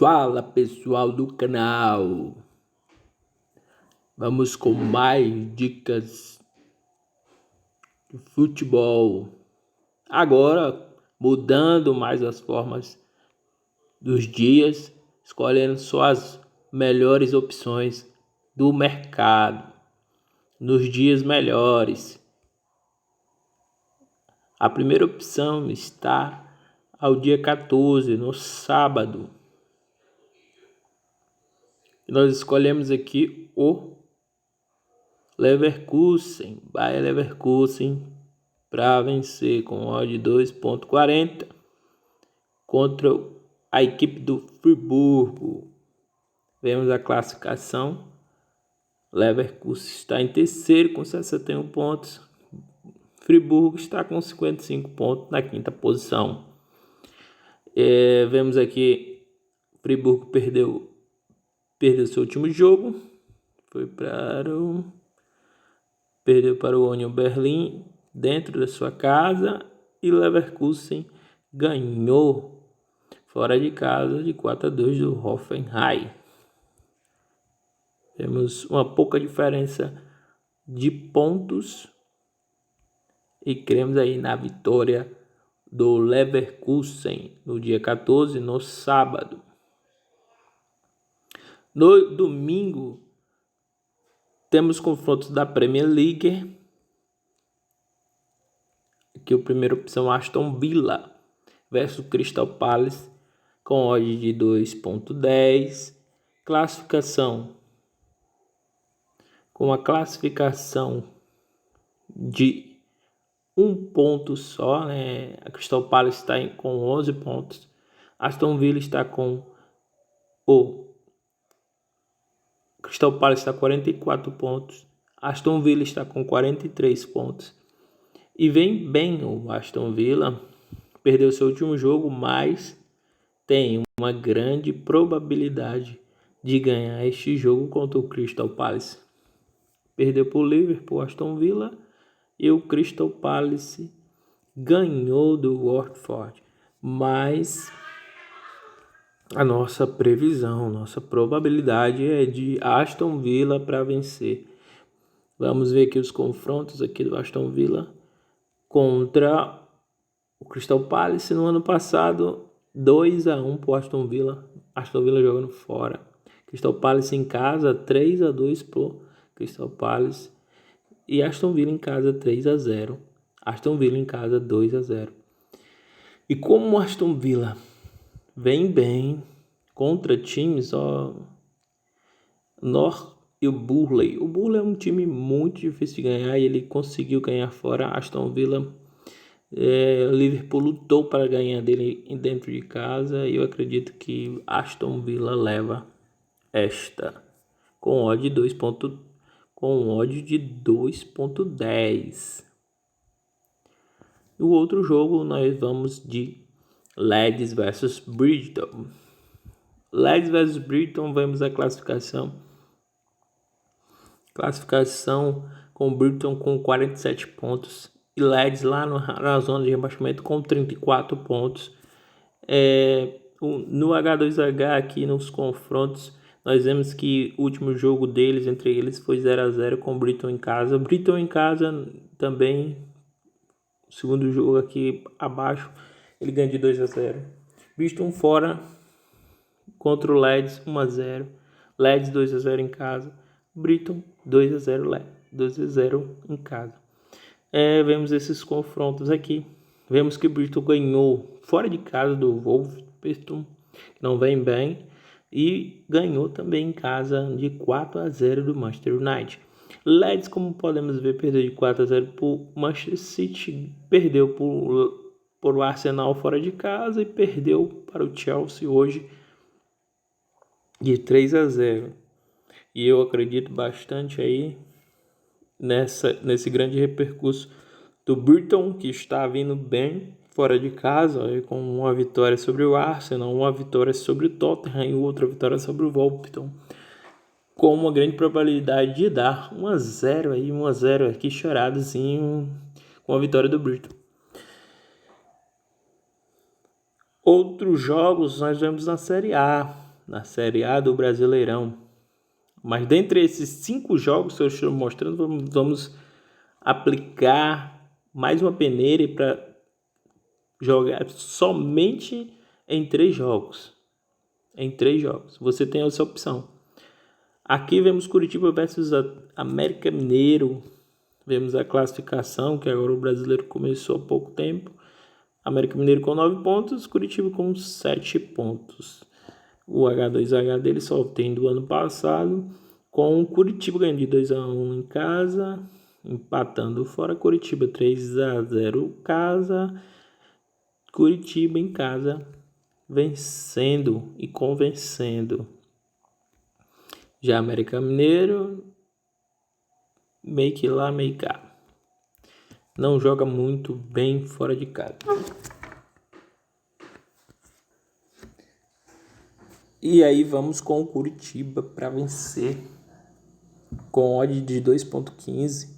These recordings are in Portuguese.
Fala pessoal do canal, vamos com mais dicas de futebol. Agora mudando mais as formas dos dias, escolhendo só as melhores opções do mercado nos dias melhores. A primeira opção está ao dia 14, no sábado. Nós escolhemos aqui o Leverkusen, Bayer Leverkusen, para vencer com odd de 2,40 contra a equipe do Friburgo. Vemos a classificação. Leverkusen está em terceiro com 61 pontos. Friburgo está com 55 pontos na quinta posição. Vemos aqui Friburgo perdeu seu último jogo, perdeu para o Union Berlin dentro da sua casa, e Leverkusen ganhou fora de casa de 4-2 do Hoffenheim. Temos uma pouca diferença de pontos e cremos aí na vitória do Leverkusen no dia 14, no sábado. No domingo, temos confrontos da Premier League. Aqui a primeira opção, Aston Villa versus Crystal Palace, com odd de 2,10. Classificação, com a classificação de 1 ponto só, né? A Crystal Palace está com 11 pontos. Aston Villa está com Crystal Palace está com 44 pontos. Aston Villa está com 43 pontos. E vem bem o Aston Villa. Perdeu seu último jogo, mas tem uma grande probabilidade de ganhar este jogo contra o Crystal Palace. Perdeu para o Liverpool, Aston Villa, e o Crystal Palace ganhou do Watford. Mas a nossa previsão, nossa probabilidade é de Aston Villa para vencer. Vamos ver aqui os confrontos aqui do Aston Villa contra o Crystal Palace. No ano passado, 2-1 para o Aston Villa. Aston Villa jogando fora. Crystal Palace em casa, 3-2 para o Crystal Palace. E Aston Villa em casa, 3-0. Aston Villa em casa, 2-0. E como o Aston Villa vem bem contra times, e o Burnley. O Burnley é um time muito difícil de ganhar e ele conseguiu ganhar fora. Aston Villa, o Liverpool lutou para ganhar dele dentro de casa, e eu acredito que Aston Villa leva esta com odd de 2,10. No outro jogo nós vamos de Leeds versus Brighton. Leeds versus Brighton, vemos a classificação. Classificação com Brighton com 47 pontos e Leeds lá na zona de rebaixamento com 34 pontos. No H2H aqui nos confrontos, nós vemos que o último jogo deles, entre eles, foi 0-0 com Brighton em casa. Brighton em casa também, o segundo jogo aqui abaixo, ele ganha de 2-0. Brighton fora contra o Leeds 1-0. Leeds 2-0 em casa. Brighton 2-0 em casa. Vemos esses confrontos aqui. Vemos que Brighton ganhou fora de casa do Wolverhampton, que não vem bem, e ganhou também em casa de 4-0 do Manchester United. Leeds, como podemos ver, perdeu de 4-0 para o Manchester City, perdeu por o Arsenal fora de casa e perdeu para o Chelsea hoje de 3-0. E eu acredito bastante aí nesse grande repercurso do Brighton, que está vindo bem fora de casa, com uma vitória sobre o Arsenal, uma vitória sobre o Tottenham e outra vitória sobre o Wolverhampton, com uma grande probabilidade de dar 1-0 aqui choradozinho com a vitória do Brighton. Outros jogos nós vemos na Série A. na Série A do Brasileirão. Mas dentre esses 5 jogos que eu estou mostrando, vamos aplicar mais uma peneira para jogar somente em 3 jogos. Em 3 jogos. Você tem essa opção. Aqui vemos Curitiba versus América Mineiro. Vemos a classificação, que agora o brasileiro começou há pouco tempo. América Mineiro com 9 pontos, Curitiba com 7 pontos. O H2H dele só tem do ano passado, com Curitiba ganhando de 2-1 em casa, empatando fora. Curitiba 3-0 casa, Curitiba em casa vencendo e convencendo. Já América Mineiro, meio que lá, meio cá. Não joga muito bem fora de casa. E aí vamos com o Curitiba para vencer com odd de 2.15.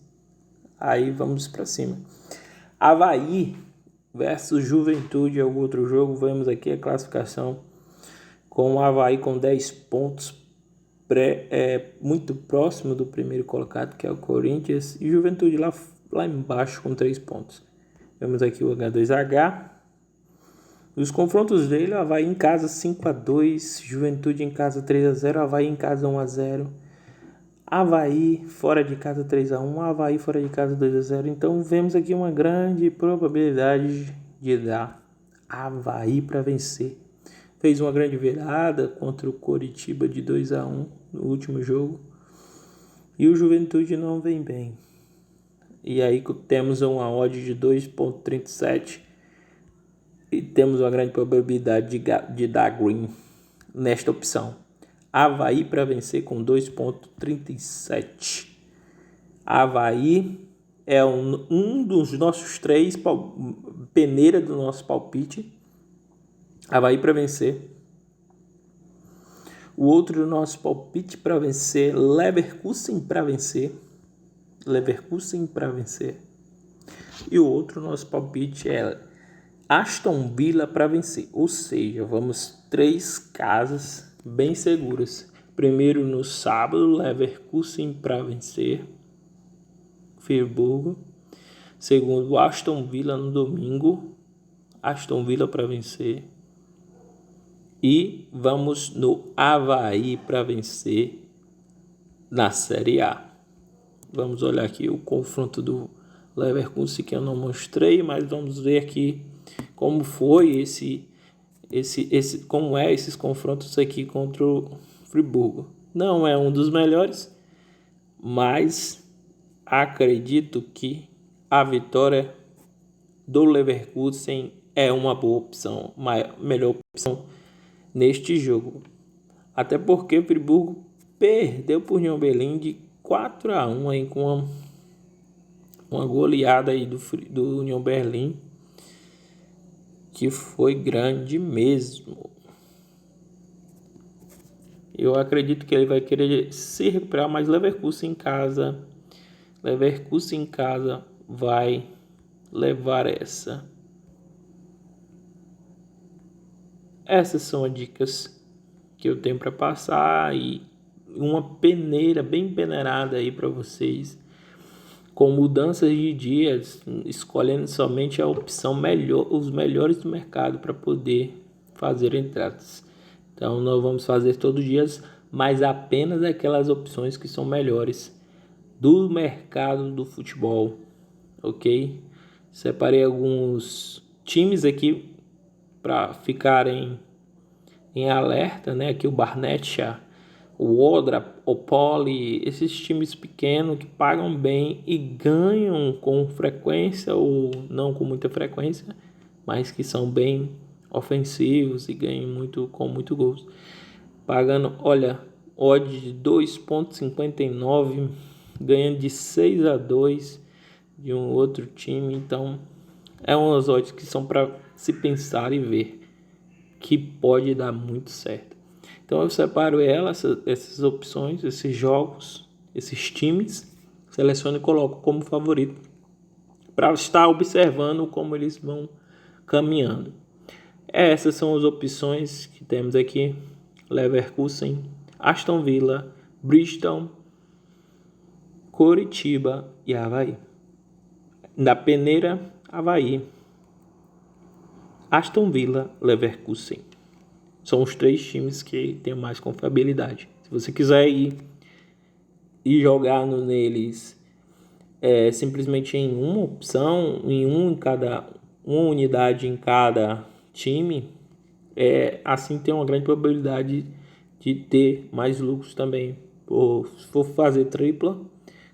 Aí vamos para cima. Avaí versus Juventude é o outro jogo. Vemos aqui a classificação com o Avaí com 10 pontos, muito próximo do primeiro colocado, que é o Corinthians, e Juventude lá embaixo com 3 pontos. Vemos aqui o H2H. Os confrontos dele, Avaí em casa 5-2, Juventude em casa 3-0, Avaí em casa 1-0, Avaí fora de casa 3-1, Avaí fora de casa 2-0. Então vemos aqui uma grande probabilidade de dar Avaí para vencer. Fez uma grande virada contra o Coritiba de 2-1 no último jogo. E o Juventude não vem bem. E aí temos uma odd de 2.37. E temos uma grande probabilidade de dar green nesta opção. Avaí para vencer com 2.37. Avaí é um dos nossos 3 peneira do nosso palpite. Avaí para vencer. O outro do nosso palpite para vencer, Leverkusen para vencer. Leverkusen para vencer. E o outro nosso palpite é Aston Villa para vencer. Ou seja, vamos 3 casas bem seguras. Primeiro no sábado, Leverkusen para vencer, Friburgo. Segundo, Aston Villa no domingo, Aston Villa para vencer. E vamos no Avaí para vencer na Série A. Vamos olhar aqui o confronto do Leverkusen, que eu não mostrei, mas vamos ver aqui como foi como é esses confrontos aqui contra o Friburgo. Não é um dos melhores, mas acredito que a vitória do Leverkusen é uma boa opção, uma melhor opção neste jogo. Até porque o Friburgo perdeu por União Berlim de 4-1 aí, com uma goleada aí do União Berlim, que foi grande mesmo. Eu acredito que ele vai querer se recuperar, mas Leverkusen em casa vai levar essa. Essas são as dicas que eu tenho para passar, e uma peneira bem peneirada aí para vocês, com mudanças de dias, escolhendo somente a opção melhor, os melhores do mercado para poder fazer entradas. Então nós vamos fazer todos os dias, mas apenas aquelas opções que são melhores do mercado do futebol, ok? Separei alguns times aqui para ficarem em alerta, né? Aqui o Barnechea, o Odra, o Poli, esses times pequenos que pagam bem e ganham com frequência ou não com muita frequência, mas que são bem ofensivos e ganham com muito gols. Pagando, olha, odd de 2.59, ganhando de 6-2 de um outro time. Então é umas odds que são para se pensar e ver que pode dar muito certo. Então eu separo essas opções, esses jogos, esses times, seleciono e coloco como favorito para estar observando como eles vão caminhando. Essas são as opções que temos aqui. Leverkusen, Aston Villa, Bristol, Coritiba e Avaí. Na peneira, Avaí, Aston Villa, Leverkusen. São os 3 times que têm mais confiabilidade. Se você quiser ir jogar neles simplesmente em uma opção, uma unidade em cada time, assim tem uma grande probabilidade de ter mais lucros também. Se for fazer tripla,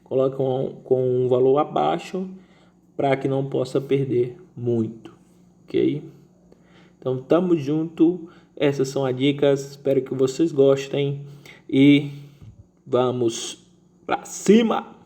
coloca com um valor abaixo para que não possa perder muito, ok? Então tamo junto, essas são as dicas, espero que vocês gostem e vamos pra cima!